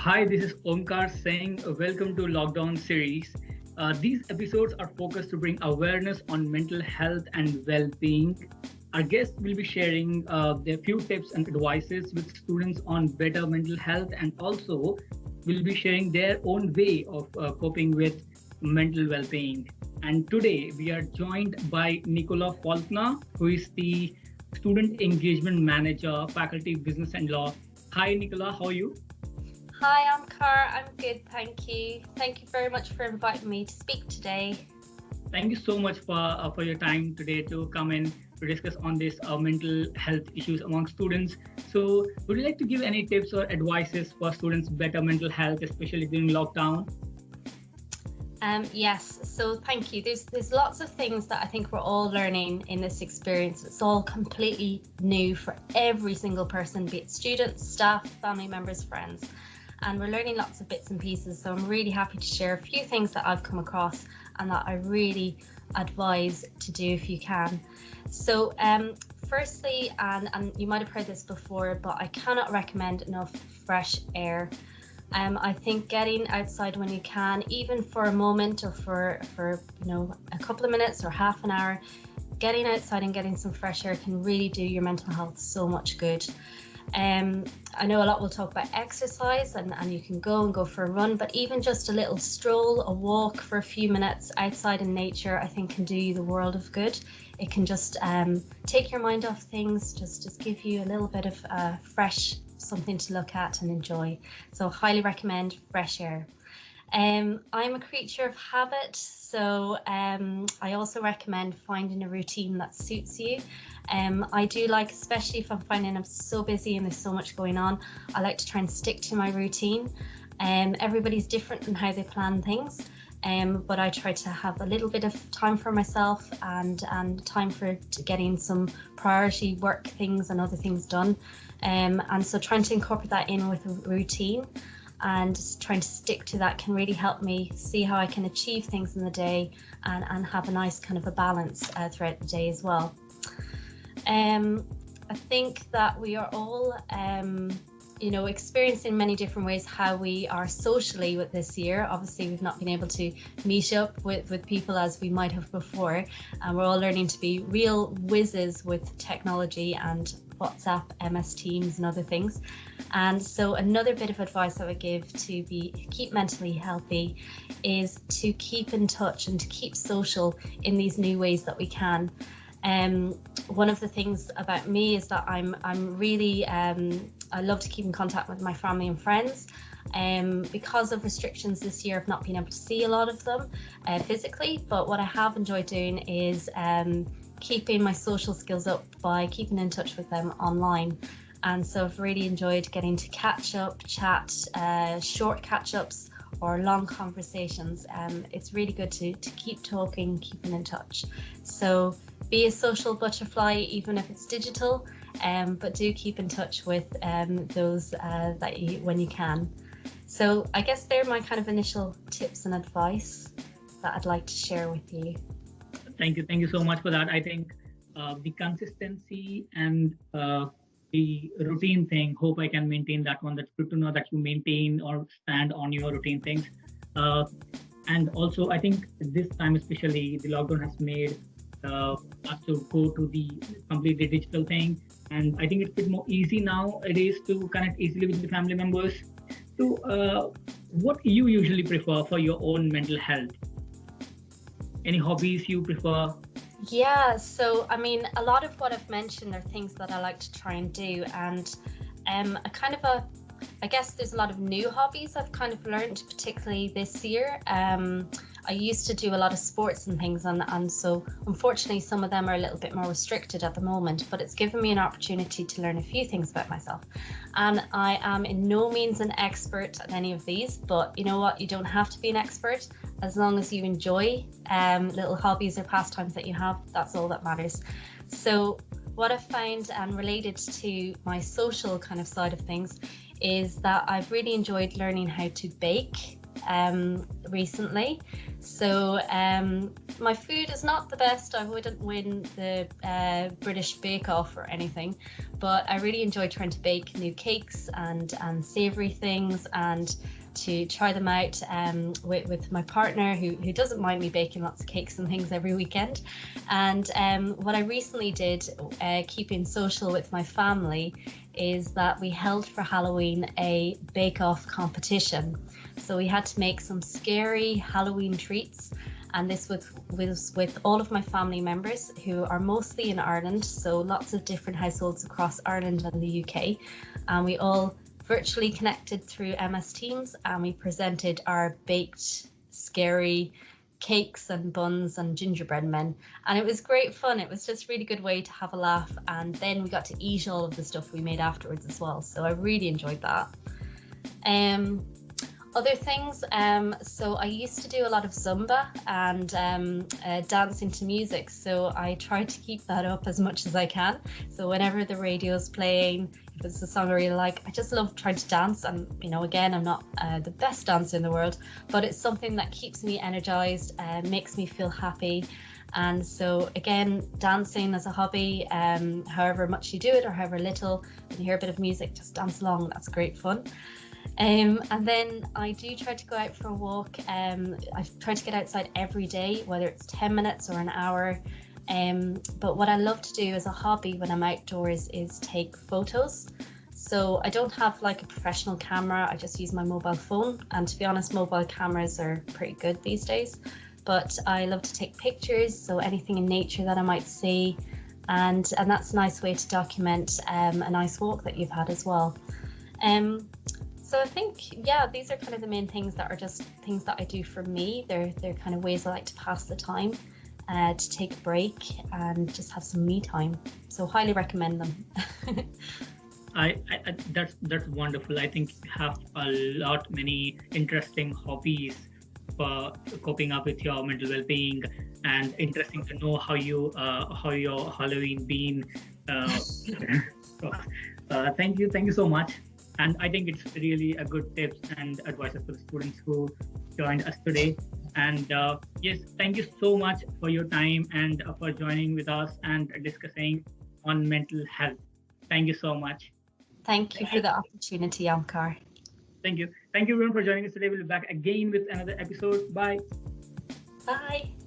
Hi, this is Omkar saying welcome to Lockdown series. These episodes are focused to bring awareness on mental health and well-being. Our guests will be sharing their few tips and advices with students on better mental health, and also will be sharing their own way of coping with mental well-being. And today we are joined by Nicola Faulkner, who is the Student Engagement Manager, Faculty Business and Law. Hi, Nicola, how are you? Hi, I'm Car. I'm good, thank you. Thank you very much for inviting me to speak today. Thank you so much for your time today to come in to discuss on this mental health issues among students. So, would you like to give any tips or advices for students better mental health, especially during lockdown? Yes, so thank you. There's lots of things that I think we're all learning in this experience. It's all completely new for every single person, be it students, staff, family members, friends. And we're learning lots of bits and pieces. So I'm really happy to share a few things that I've come across and that I really advise to do if you can. So firstly, and you might have heard this before, but I cannot recommend enough fresh air. I think getting outside when you can, even for a moment or for a couple of minutes or half an hour, getting outside and getting some fresh air can really do your mental health so much good. I know a lot will talk about exercise and you can go for a run, but even just a little stroll, a walk for a few minutes outside in nature, I think can do you the world of good. It can just take your mind off things, just give you a little bit of fresh something to look at and enjoy. So highly recommend fresh air. I'm a creature of habit, so I also recommend finding a routine that suits you. I do like, especially if I'm finding I'm so busy and there's so much going on, I like to try and stick to my routine. Everybody's different in how they plan things, but I try to have a little bit of time for myself and time for getting some priority work things and other things done. And so trying to incorporate that in with a routine and trying to stick to that can really help me see how I can achieve things in the day and have a nice kind of a balance throughout the day as well. I think that we are all experiencing many different ways how we are socially with this year. Obviously, we've not been able to meet up with people as we might have before, and we're all learning to be real whizzes with technology and WhatsApp, MS Teams and other things. And so another bit of advice I would give to keep mentally healthy is to keep in touch and to keep social in these new ways that we can. One of the things about me is that I'm really I love to keep in contact with my family and friends. Because of restrictions this year, I've not been able to see a lot of them physically, but what I have enjoyed doing is keeping my social skills up by keeping in touch with them online. And so I've really enjoyed getting to catch up, chat, short catch-ups or long conversations. It's really good to keep talking, keeping in touch. So be a social butterfly, even if it's digital, but do keep in touch with those that when you can. So I guess they're my kind of initial tips and advice that I'd like to share with you. Thank you so much for that. I think the consistency and the routine thing, hope I can maintain that one. That's good to know that you maintain or stand on your routine things. And also, I think this time especially, the lockdown has made us to go to the completely digital thing. And I think it's a bit more easy nowadays to connect easily with the family members. So what you usually prefer for your own mental health? Any hobbies you prefer? Yeah, so I mean, a lot of what I've mentioned are things that I like to try and do, and I guess there's a lot of new hobbies I've kind of learned, particularly this year. I used to do a lot of sports and things, and so unfortunately some of them are a little bit more restricted at the moment, but it's given me an opportunity to learn a few things about myself. And I am in no means an expert at any of these, but you know what, you don't have to be an expert. As long as you enjoy little hobbies or pastimes that you have, that's all that matters. So what I've found, and related to my social kind of side of things, is that I've really enjoyed learning how to bake. recently. So my food is not the best. I wouldn't win the British Bake Off or anything, but I really enjoy trying to bake new cakes and savoury things, and to try them out with my partner, who doesn't mind me baking lots of cakes and things every weekend. And what I recently did, keeping social with my family, is that we held for Halloween a bake-off competition. So we had to make some scary Halloween treats, and this was with all of my family members, who are mostly in Ireland, so lots of different households across Ireland and the UK, and we all virtually connected through MS Teams, and we presented our baked scary cakes and buns and gingerbread men, and it was great fun. It was just a really good way to have a laugh, and then we got to eat all of the stuff we made afterwards as well, so I really enjoyed that. Other things, so I used to do a lot of Zumba and dancing to music, so I try to keep that up as much as I can. So whenever the radio's playing, if it's a song I really like, I just love trying to dance. And, you know, again, I'm not the best dancer in the world, but it's something that keeps me energized, makes me feel happy. And so again, dancing as a hobby, however much you do it or however little, when you hear a bit of music, just dance along. That's great fun. And then I do try to go out for a walk. I try to get outside every day, whether it's 10 minutes or an hour. But what I love to do as a hobby when I'm outdoors is take photos. So I don't have like a professional camera, I just use my mobile phone. And to be honest, mobile cameras are pretty good these days. But I love to take pictures, so anything in nature that I might see. And that's a nice way to document a nice walk that you've had as well. So I think, yeah, these are kind of the main things that are just things that I do for me. They're kind of ways I like to pass the time, to take a break and just have some me time. So highly recommend them. I that's wonderful. I think you have many interesting hobbies for coping up with your mental well-being, and interesting to know how your Halloween been. Thank you so much. And I think it's really a good tips and advices for the students who joined us today. And yes, thank you so much for your time and for joining with us and discussing on mental health. Thank you so much. Thank you for the opportunity, Amkar. Thank you. Thank you everyone for joining us today. We'll be back again with another episode. Bye. Bye.